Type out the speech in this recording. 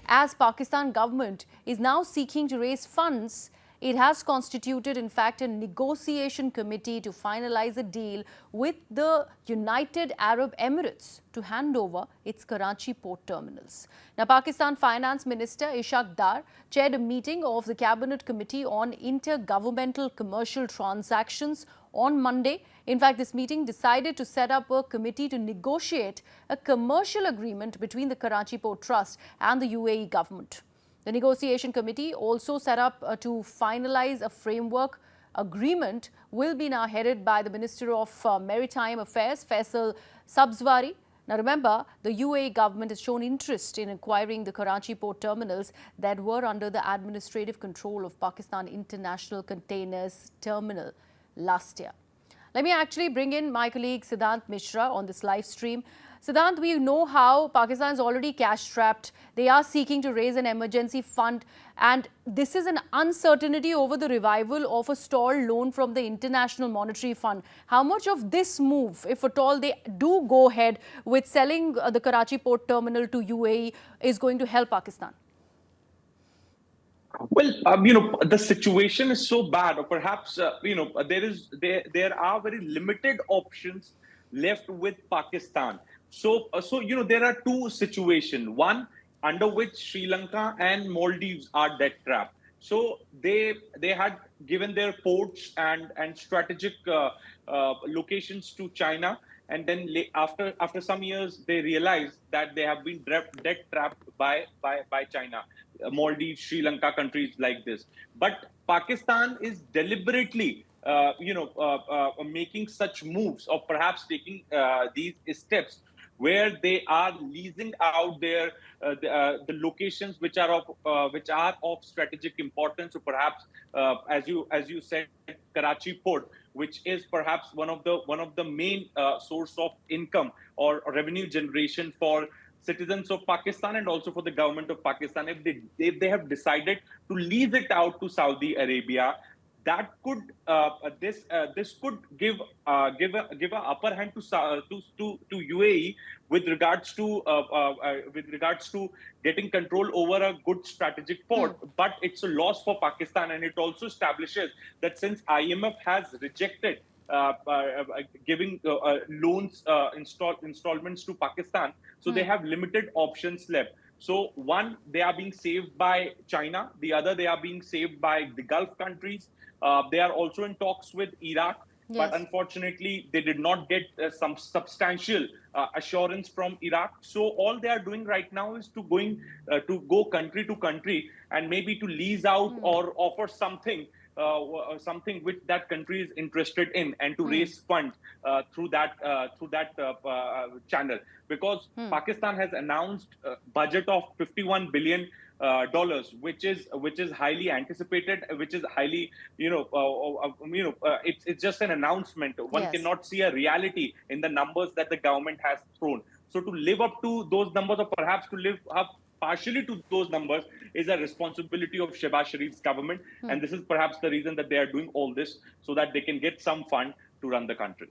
as Pakistan government is now seeking to raise funds. It has constituted, in fact, a negotiation committee to finalize a deal with the United Arab Emirates to hand over its Karachi port terminals. Now, Pakistan Finance Minister Ishaq chaired a meeting of the Cabinet Committee on Inter-Governmental Commercial Transactions on Monday. In fact, this meeting decided to set up a committee to negotiate a commercial agreement between the Karachi Port Trust and the UAE government. The negotiation committee, also set up to finalise a framework agreement, will be now headed by the Minister of Maritime Affairs, Faisal Sabzwari. Now remember, the UAE government has shown interest in acquiring the Karachi port terminals that were under the administrative control of Pakistan International Containers Terminal last year. Let me actually bring in my colleague Siddhant Mishra on this live stream. Siddhant, we know how Pakistan is already cash-strapped. They are seeking to raise an emergency fund, and this is an uncertainty over the revival of a stalled loan from the International Monetary Fund. How much of this move, if at all they do go ahead with selling the Karachi port terminal to UAE, is going to help Pakistan? Well, the situation is so bad, or perhaps, there are very limited options left with Pakistan. So, there are two situations. One, under which Sri Lanka and Maldives are debt trapped. So they had given their ports and strategic locations to China, and then after some years they realized that they have been debt trapped by China, Maldives, Sri Lanka, countries like this. But Pakistan is deliberately making such moves, or perhaps taking these steps where they are leasing out their the locations which are of strategic importance. So perhaps, as you said, Karachi Port, which is perhaps one of the main source of income or revenue generation for citizens of Pakistan and also for the government of Pakistan. If they have decided to lease it out to Saudi Arabia, that could this could give a upper hand to UAE with regards to getting control over a good strategic port. But it's a loss for Pakistan, and it also establishes that since IMF has rejected giving loans installments to Pakistan, so they have limited options left. So one, they are being saved by China. The other, they are being saved by the Gulf countries. They are also in talks with Iraq, but unfortunately, they did not get some substantial assurance from Iraq. So all they are doing right now is to go country to country and maybe to lease out or offer something which that country is interested in, and to raise funds through that channel. Because Pakistan has announced a budget of $51 billion, which is highly anticipated, which is highly it's just an announcement. One cannot see a reality in the numbers that the government has thrown. So to live up to those numbers, or perhaps to live up partially to those numbers, is a responsibility of Shehbaz Sharif's government. And this is perhaps the reason that they are doing all this, so that they can get some fund to run the country.